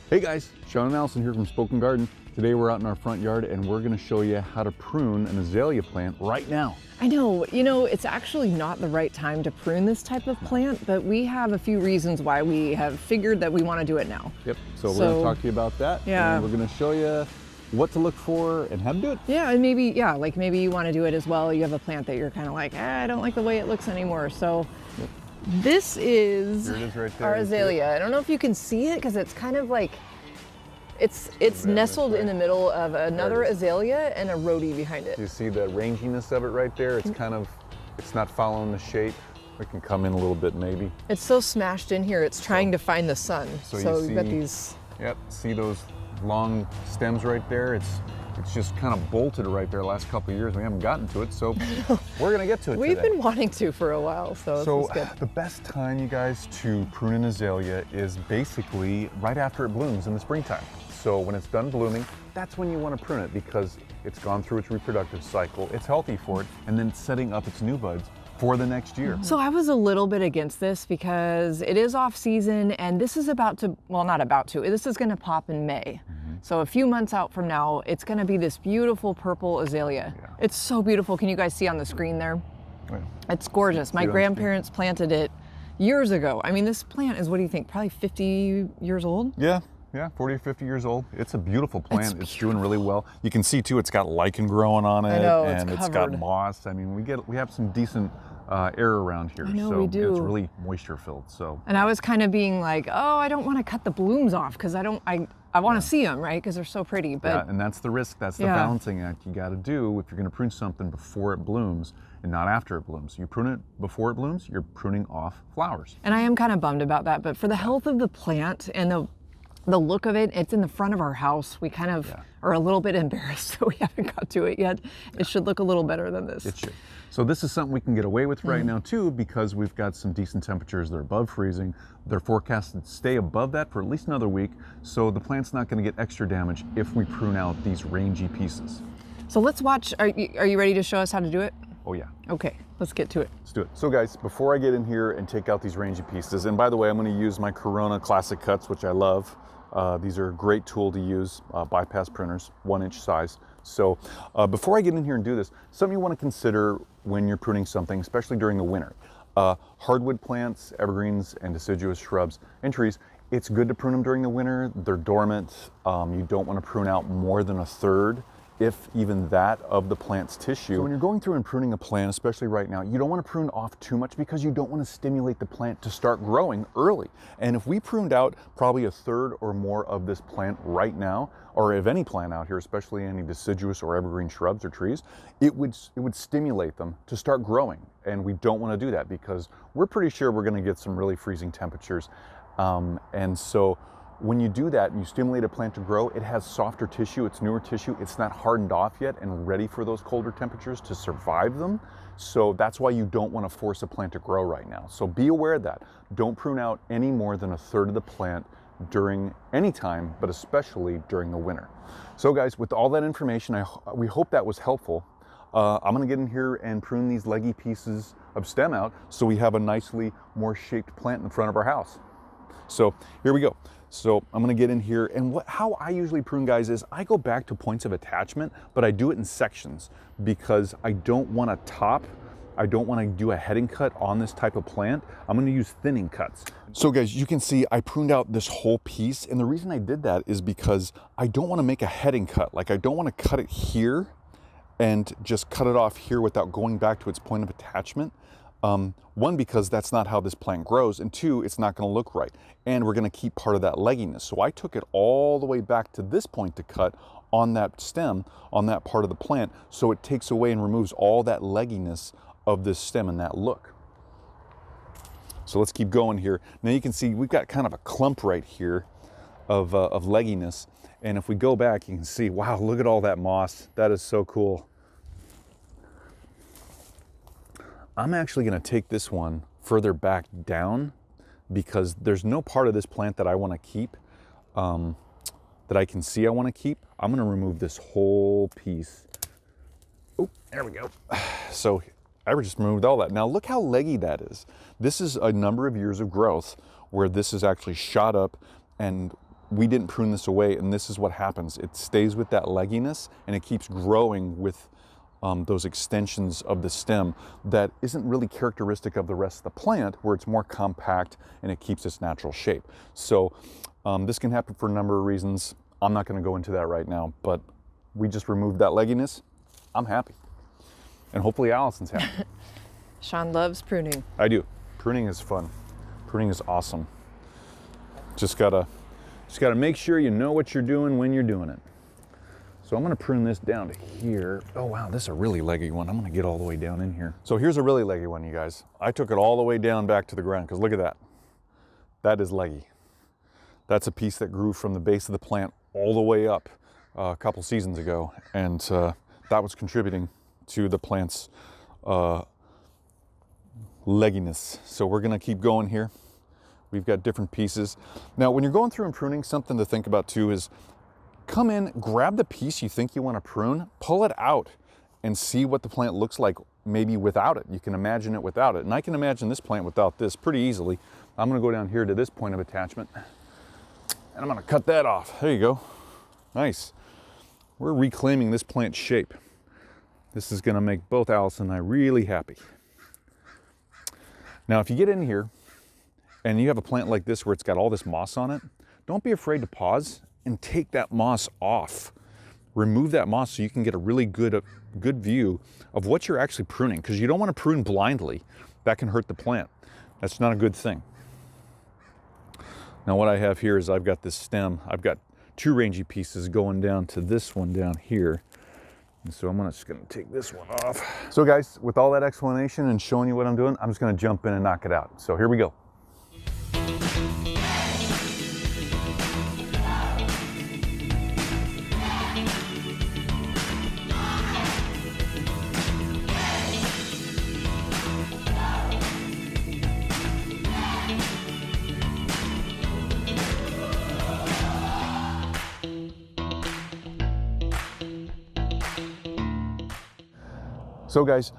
Hey guys, Sean and Allison here from Spoken Garden. Today we're out in our front yard and we're going to show you how to prune an azalea plant right now. I know, it's actually not the right time to prune this type of plant, but we have a few reasons why we have figured that we want to do it now. Yep, so we're going to talk to you about that. Yeah. And we're going to show you what to look for and how to do it. Yeah, and maybe you want to do it as well. You have a plant that you're kind of like, I don't like the way it looks anymore. So yep. This is, Here it is right there. our azalea. I don't know if you can see it because it's kind of like, it's nestled in the middle of another azalea and a rhodie behind it. You see the ranginess of it right there? It's kind of, it's not following the shape. We can come in a little bit maybe. It's so smashed in here, it's trying to find the sun. So you've got these. Yep, see those long stems right there? It's just kind of bolted right there the last couple of years. We haven't gotten to it, so we're gonna get to it We've today. been wanting to for a while, so this is good. The best time, you guys, to prune an azalea is basically right after it blooms in the springtime. So when it's done blooming, that's when you want to prune it because it's gone through its reproductive cycle, it's healthy for it, and then it's setting up its new buds for the next year. So I was a little bit against this because it is off season and this is about to, well, not about to, this is gonna pop in May. So a few months out from now, it's gonna be this beautiful purple azalea. Yeah. It's so beautiful. Can you guys see on the screen there? Yeah. It's gorgeous. My grandparents planted it years ago. I mean, this plant is, what do you think, probably 50 years old? Yeah, 40 or 50 years old. It's a beautiful plant. It's doing really well. You can see too, it's got lichen growing on it. I know, and it's got covered. moss. I mean, we have some decent air around here. I know, so we do. It's really moisture filled. So. And I was kind of being like, oh, I don't want to cut the blooms off because I want to see them, right? Because they're so pretty. But yeah, and that's the risk. That's the balancing act you got to do if you're going to prune something before it blooms and not after it blooms. You prune it before it blooms, you're pruning off flowers. And I am kind of bummed about that. But for the health of the plant and the look of it, it's in the front of our house. We kind of are a little bit embarrassed that we haven't got to it yet. It should look a little better than this. It should. So this is something we can get away with right now too, because we've got some decent temperatures that are above freezing. They're forecasted to stay above that for at least another week. So the plant's not going to get extra damage if we prune out these rangy pieces. So let's watch. Are you ready to show us how to do it? Oh yeah. Okay, let's get to it. Let's do it. So guys, before I get in here and take out these rangy pieces, and by the way, I'm going to use my Corona Classic Cuts, which I love. These are a great tool to use, bypass pruners, 1-inch size. So before I get in here and do this, something you want to consider when you're pruning something, especially during the winter. Hardwood plants, evergreens, and deciduous shrubs and trees, it's good to prune them during the winter. They're dormant. You don't want to prune out more than a third, if even that, of the plant's tissue. So when you're going through and pruning a plant, especially right now, you don't want to prune off too much because you don't want to stimulate the plant to start growing early. And if we pruned out probably a third or more of this plant right now, or of any plant out here, especially any deciduous or evergreen shrubs or trees, it would stimulate them to start growing. And we don't want to do that because we're pretty sure we're going to get some really freezing temperatures. And so when you do that and you stimulate a plant to grow, it has softer tissue, it's newer tissue, it's not hardened off yet and ready for those colder temperatures to survive them. So that's why you don't want to force a plant to grow right now. So be aware of that. Don't prune out any more than a third of the plant during any time, but especially during the winter. So guys, with all that information, we hope that was helpful. I'm gonna get in here and prune these leggy pieces of stem out so we have a nicely more shaped plant in front of our house. So here we go. So I'm gonna get in here, and how I usually prune, guys, is I go back to points of attachment, but I do it in sections because I don't want to top. I don't want to do a heading cut on this type of plant. I'm going to use thinning cuts. So guys, you can see I pruned out this whole piece, and the reason I did that is because I don't want to make a heading cut. Like, I don't want to cut it here and just cut it off here without going back to its point of attachment. One, because that's not how this plant grows, and two, it's not going to look right. And we're going to keep part of that legginess. So I took it all the way back to this point to cut on that stem, on that part of the plant, so it takes away and removes all that legginess of this stem and that look. So let's keep going here. Now you can see we've got kind of a clump right here of legginess. And if we go back, you can see, wow, look at all that moss. That is so cool. I'm actually gonna take this one further back down because there's no part of this plant that I wanna keep, that I can see I wanna keep. I'm gonna remove this whole piece. Oh, there we go. So I just removed all that. Now look how leggy that is. This is a number of years of growth where this is actually shot up and we didn't prune this away, and this is what happens. It stays with that legginess, and it keeps growing with those extensions of the stem that isn't really characteristic of the rest of the plant, where it's more compact and it keeps its natural shape. So this can happen for a number of reasons. I'm not going to go into that right now, but we just removed that legginess. I'm happy, and hopefully Allison's happy. Sean loves pruning. I do. Pruning is fun. Pruning is awesome. Just gotta make sure you know what you're doing when you're doing it. So I'm gonna prune this down to here. Oh wow, this is a really leggy one. I'm gonna get all the way down in here. So here's a really leggy one, you guys. I took it all the way down back to the ground, because look at that. That is leggy. That's a piece that grew from the base of the plant all the way up a couple seasons ago, and that was contributing to the plant's legginess. So we're gonna keep going here. We've got different pieces. Now, when you're going through and pruning, something to think about too is come in, grab the piece you think you want to prune, pull it out, and see what the plant looks like maybe without it. You can imagine it without it. And I can imagine this plant without this pretty easily. I'm going to go down here to this point of attachment, and I'm going to cut that off. There you go. Nice. We're reclaiming this plant's shape. This is going to make both Allison and I really happy. Now, if you get in here and you have a plant like this where it's got all this moss on it, don't be afraid to pause and take that moss off. Remove that moss so you can get a really good view of what you're actually pruning, because you don't want to prune blindly. That can hurt the plant. That's not a good thing. Now what I have here is I've got this stem. I've got two rangy pieces going down to this one down here. And so I'm just gonna take this one off. So guys, with all that explanation and showing you what I'm doing, I'm just gonna jump in and knock it out. So here we go. So guys,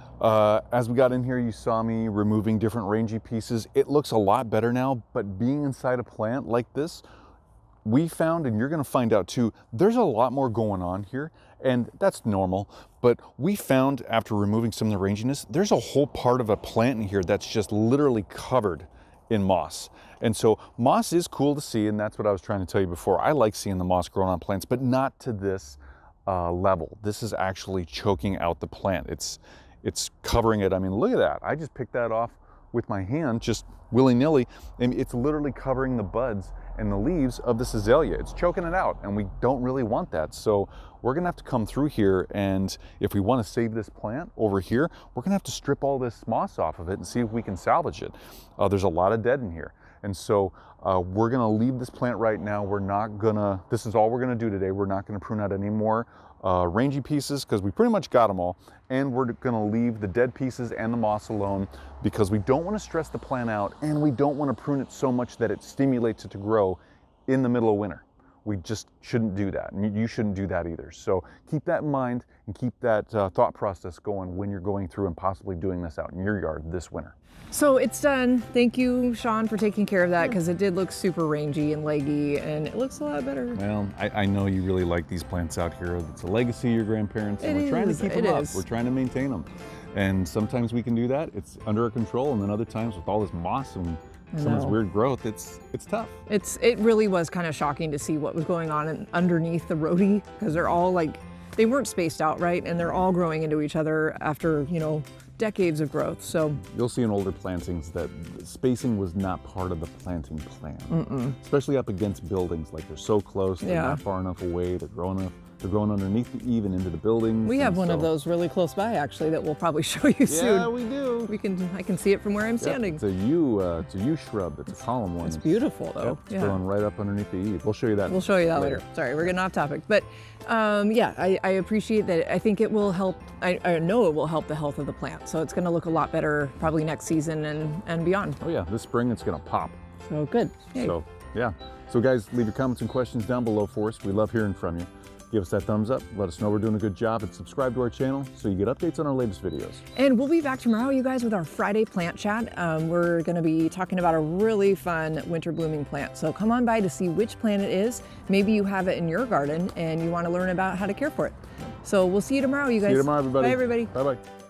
as we got in here, you saw me removing different rangy pieces. It looks a lot better now, but being inside a plant like this, we found, and you're gonna find out too, there's a lot more going on here, and that's normal, but we found after removing some of the ranginess, there's a whole part of a plant in here that's just literally covered in moss. And so moss is cool to see, and that's what I was trying to tell you before. I like seeing the moss growing on plants, but not to this level. This is actually choking out the plant. It's covering it. I mean, look at that. I just picked that off with my hand, just willy-nilly, and it's literally covering the buds and the leaves of this azalea. It's choking it out, and we don't really want that. So we're gonna have to come through here, and if we want to save this plant over here, we're gonna have to strip all this moss off of it and see if we can salvage it. There's a lot of dead in here. And so we're gonna leave this plant right now. We're not gonna, this is all we're gonna do today. We're not gonna prune out any more rangy pieces, because we pretty much got them all. And we're gonna leave the dead pieces and the moss alone, because we don't wanna stress the plant out, and we don't wanna prune it so much that it stimulates it to grow in the middle of winter. We just shouldn't do that, and you shouldn't do that either. So keep that in mind, and keep that thought process going when you're going through and possibly doing this out in your yard this winter. So it's done. Thank you, Sean, for taking care of that, because it did look super rangy and leggy, and it looks a lot better. Well, I know you really like these plants out here. It's a legacy of your grandparents, and we're trying to keep them up. We're trying to maintain them. And sometimes we can do that. It's under our control, and then other times with all this moss and some of this weird growth, it's tough. It really was kind of shocking to see what was going on underneath the rhodie, because they're all like, they weren't spaced out right, and they're all growing into each other after, you know, decades of growth. So you'll see in older plantings that spacing was not part of the planting plan, especially up against buildings. Like they're so close, they're not far enough away, they're growing underneath the eave and into the buildings. We have one of those really close by, actually, that we'll probably show you soon. Yeah, we do. I can see it from where I'm standing. It's a yew shrub. It's a column one. It's beautiful though. It's growing right up underneath the eave. We'll show you that. We'll show you that later. Sorry, we're getting off topic. But yeah, I appreciate that. I think it will help. I know it will help the health of the plant. So it's going to look a lot better probably next season and beyond. Oh yeah, this spring it's going to pop. So good. Yay. So yeah. So guys, leave your comments and questions down below for us. We love hearing from you. Give us that thumbs up, let us know we're doing a good job, and subscribe to our channel so you get updates on our latest videos. And we'll be back tomorrow, you guys, with our Friday plant chat. We're going to be talking about a really fun winter blooming plant. So come on by to see which plant it is. Maybe you have it in your garden and you want to learn about how to care for it. So we'll see you tomorrow, you guys. See you tomorrow, everybody. Bye, everybody. Bye-bye.